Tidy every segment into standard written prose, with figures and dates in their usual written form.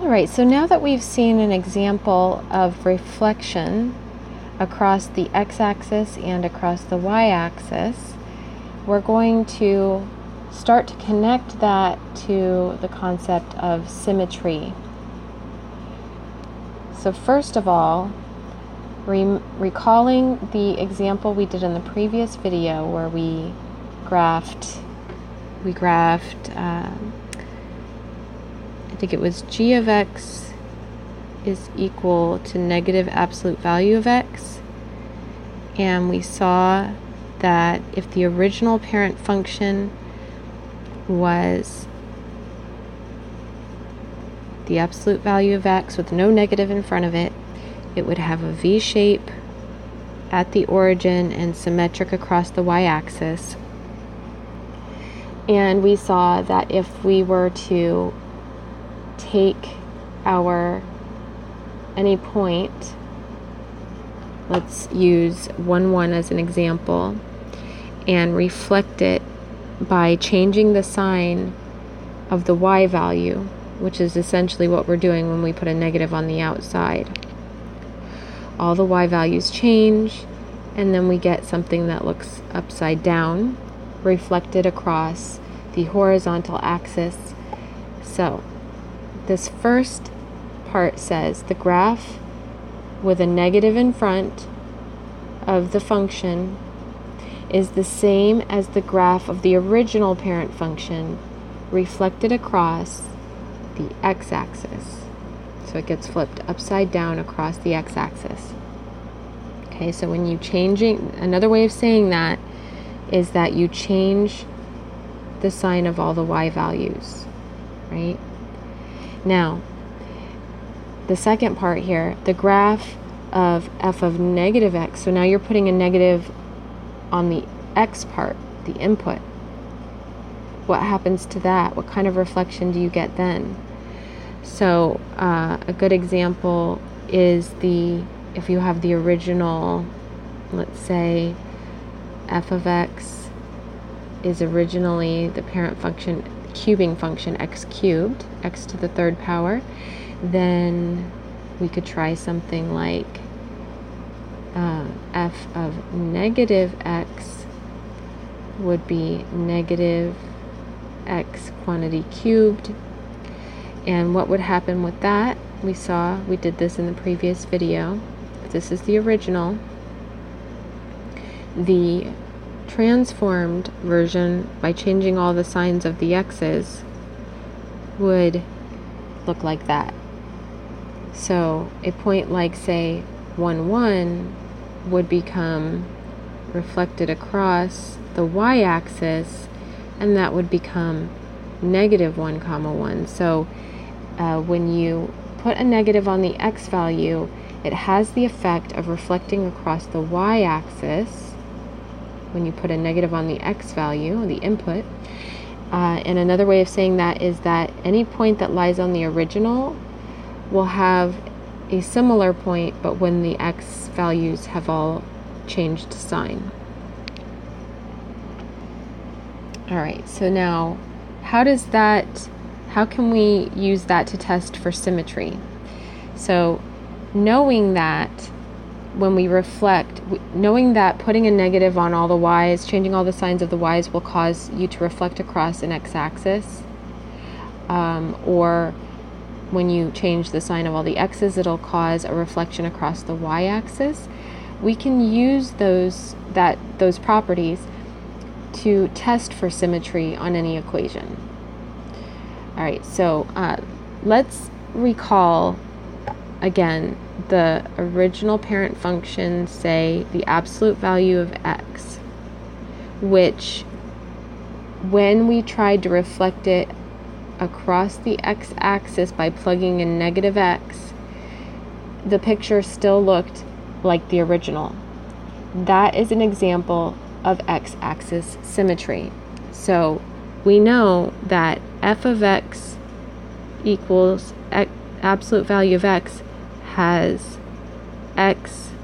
Alright, so now that we've seen an example of reflection across the x-axis and across the y-axis, we're going to start to connect that to the concept of symmetry. So first of all, recalling the example we did in the previous video where we graphed I think it was g of x is equal to negative absolute value of x, and we saw that if the original parent function was the absolute value of x with no negative in front of it, it would have a V shape at the origin and symmetric across the y-axis. And we saw that if we were to take any point, let's use 1, 1 as an example, and reflect it by changing the sign of the y value, which is essentially what we're doing when we put a negative on the outside. All the y values change, and then we get something that looks upside down, reflected across the horizontal axis. So this first part says the graph with a negative in front of the function is the same as the graph of the original parent function reflected across the x-axis. So it gets flipped upside down across the x-axis. Okay, so when you another way of saying that is that you change the sign of all the y values, right? Now, the second part here, the graph of f of negative x, so now you're putting a negative on the x part, the input. What happens to that? What kind of reflection do you get then? So a good example is if you have the original, let's say f of x is originally the parent function, cubing function x cubed, x to the third power, then we could try something like f of negative x would be negative x quantity cubed. And what would happen with that? We did this in the previous video. This is the original. The transformed version, by changing all the signs of the x's, would look like that. So a point like, say, 1, 1 would become reflected across the y-axis, and that would become negative 1, 1. So when you put a negative on the x value, it has the effect of reflecting across the y-axis when you put a negative on the x value, the input. And another way of saying that is that any point that lies on the original will have a similar point, but when the x values have all changed sign. Alright, so now how can we use that to test for symmetry? So knowing that when we reflect, knowing that putting a negative on all the y's, changing all the signs of the y's will cause you to reflect across an x-axis, or when you change the sign of all the x's, it'll cause a reflection across the y-axis. We can use those properties to test for symmetry on any equation. Alright, so let's recall again the original parent function, say the absolute value of x, which when we tried to reflect it across the x-axis by plugging in negative x, the picture still looked like the original. That is an example of x-axis symmetry. So we know that f of x equals absolute value of x has x-axis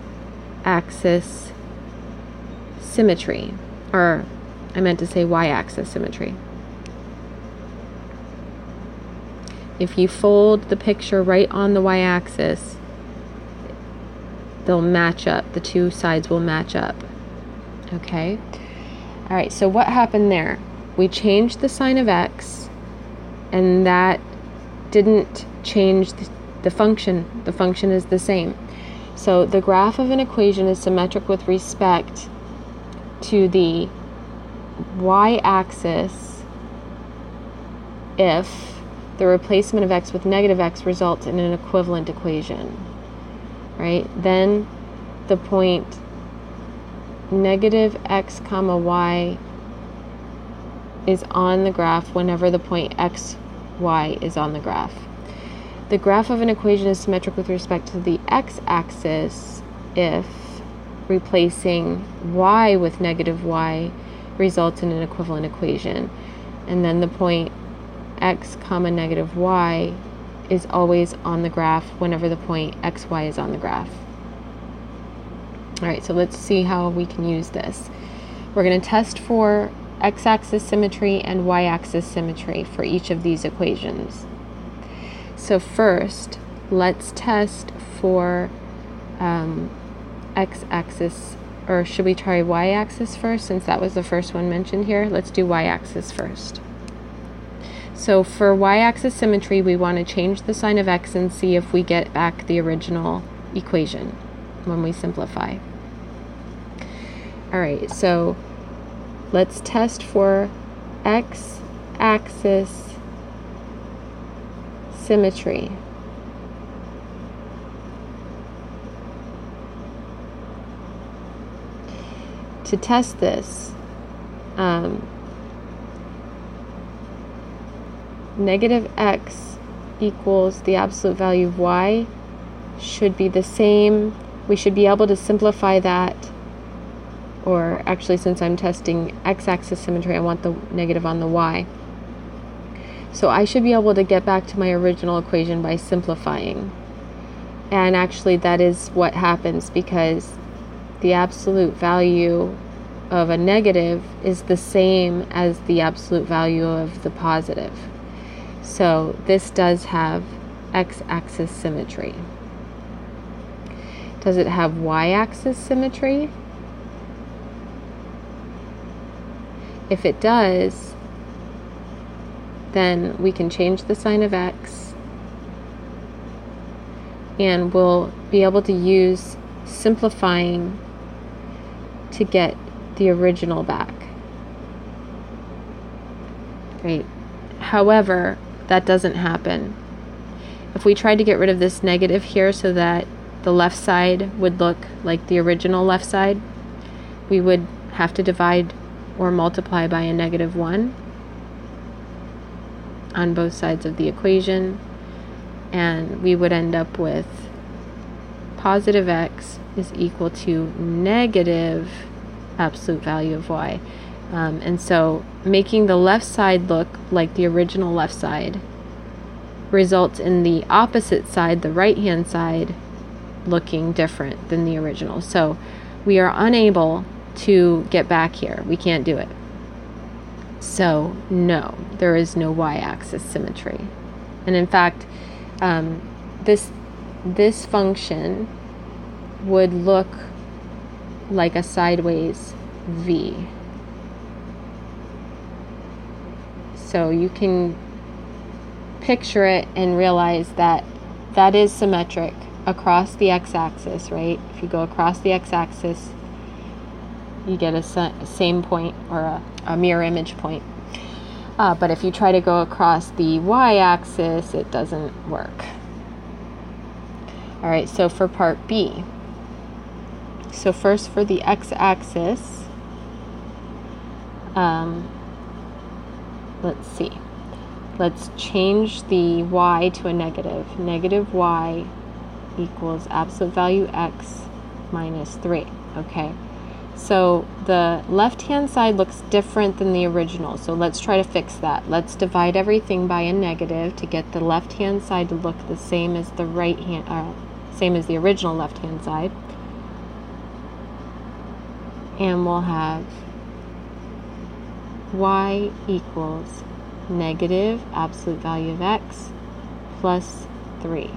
symmetry, or I meant to say y-axis symmetry. If you fold the picture right on the y-axis, they'll match up. The two sides will match up. Okay? All right, so what happened there? We changed the sign of x, and that didn't change the function. The function is the same. So the graph of an equation is symmetric with respect to the y-axis if the replacement of x with negative x results in an equivalent equation, right? Then the point negative x comma y is on the graph whenever the point x, y is on the graph. The graph of an equation is symmetric with respect to the x-axis if replacing y with negative y results in an equivalent equation. And then the point x comma negative y is always on the graph whenever the point xy is on the graph. All right, so let's see how we can use this. We're going to test for x-axis symmetry and y-axis symmetry for each of these equations. So first, let's test for x-axis, or should we try y-axis first, since that was the first one mentioned here? Let's do y-axis first. So for y-axis symmetry, we want to change the sign of x and see if we get back the original equation when we simplify. All right, so let's test for x-axis symmetry. To test this, negative x equals the absolute value of y should be the same. We should be able to simplify that, or actually, since I'm testing x-axis symmetry, I want the negative on the y. So I should be able to get back to my original equation by simplifying. And actually that is what happens, because the absolute value of a negative is the same as the absolute value of the positive. So this does have x-axis symmetry. Does it have y-axis symmetry? If it does, then we can change the sign of x, and we'll be able to use simplifying to get the original back. Right? However, that doesn't happen. If we tried to get rid of this negative here so that the left side would look like the original left side, we would have to divide or multiply by a -1 on both sides of the equation, and we would end up with positive x is equal to negative absolute value of y. And so making the left side look like the original left side results in the opposite side, the right-hand side, looking different than the original. So we are unable to get back here. We can't do it. So no, there is no y-axis symmetry. And in fact, this function would look like a sideways V. So you can picture it and realize that that is symmetric across the x-axis, right? If you go across the x-axis, you get a same point, or a mirror image point. But if you try to go across the y-axis, it doesn't work. All right, so for part B. So first for the x-axis, let's see. Let's change the y to a negative. Negative y equals absolute value x minus 3, okay? So the left-hand side looks different than the original, so let's try to fix that. Let's divide everything by a negative to get the left-hand side to look the same as the same as the original left-hand side. And we'll have y equals negative absolute value of x plus 3.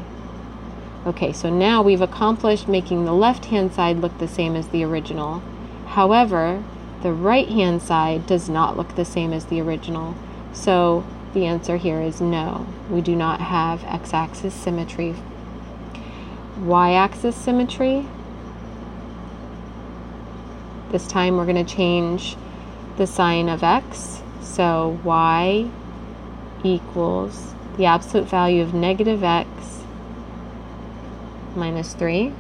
Okay, so now we've accomplished making the left-hand side look the same as the original. However, the right-hand side does not look the same as the original. So the answer here is no. We do not have x-axis symmetry. Y-axis symmetry. This time we're going to change the sign of x. So y equals the absolute value of negative x minus 3.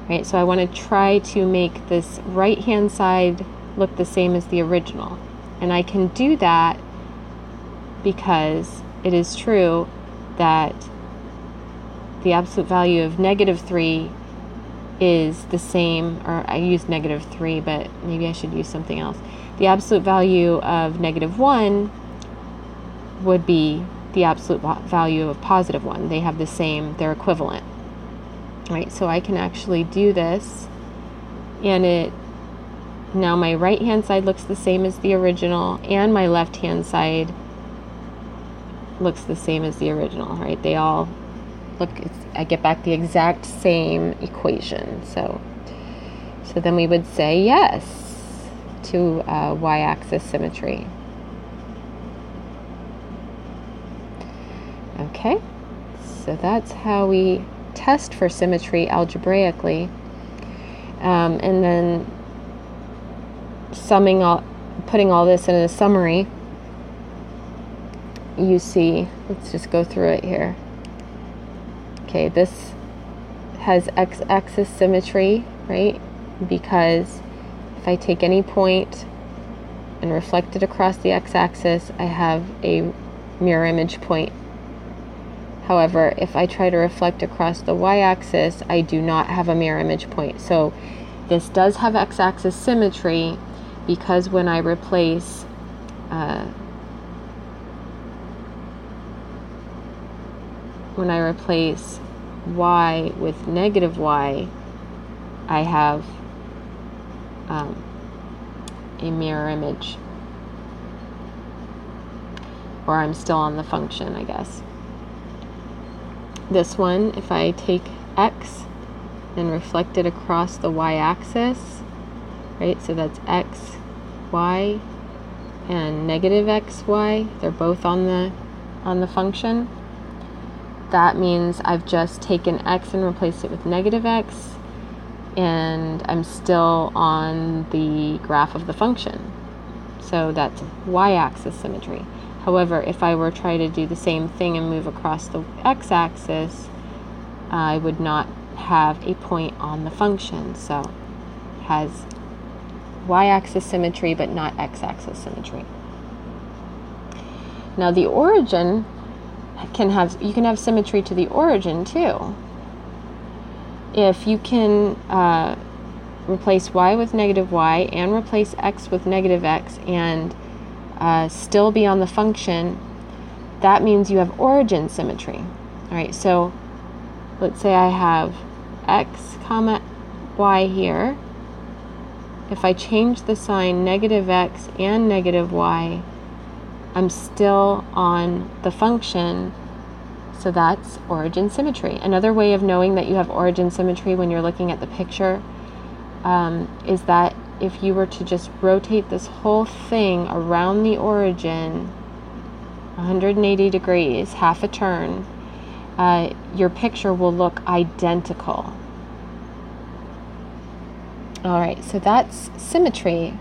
Right, so I want to try to make this right-hand side look the same as the original. And I can do that because it is true that the absolute value of negative 3 is the same, or I used negative 3, but maybe I should use something else. The absolute value of negative 1 would be the absolute value of positive 1. They have the same, they're equivalent. Right, so I can actually do this, and now my right hand side looks the same as the original, and my left hand side looks the same as the original, right? They all look, I get back the exact same equation. So then we would say yes to y-axis symmetry. Okay, so that's how we test for symmetry algebraically, and then putting all this in a summary. You see, let's just go through it here. Okay, this has x-axis symmetry, right? Because if I take any point and reflect it across the x-axis, I have a mirror image point. However, if I try to reflect across the y-axis, I do not have a mirror image point. So this does have x-axis symmetry because when I replace y with negative y, I have a mirror image. Or I'm still on the function, I guess. This one, if I take x and reflect it across the y-axis, right, so that's x, y, and negative xy, they're both on the function. That means I've just taken x and replaced it with negative x, and I'm still on the graph of the function. So that's y-axis symmetry. However, if I were to try to do the same thing and move across the x-axis, I would not have a point on the function. So it has y-axis symmetry, but not x-axis symmetry. Now the origin you can have symmetry to the origin too. If you can replace y with negative y and replace x with negative x and still be on the function, that means you have origin symmetry. All right, so let's say I have x comma y here. If I change the sign negative x and negative y, I'm still on the function, so that's origin symmetry. Another way of knowing that you have origin symmetry when you're looking at the picture is that if you were to just rotate this whole thing around the origin 180 degrees, half a turn, your picture will look identical. All right, so that's symmetry.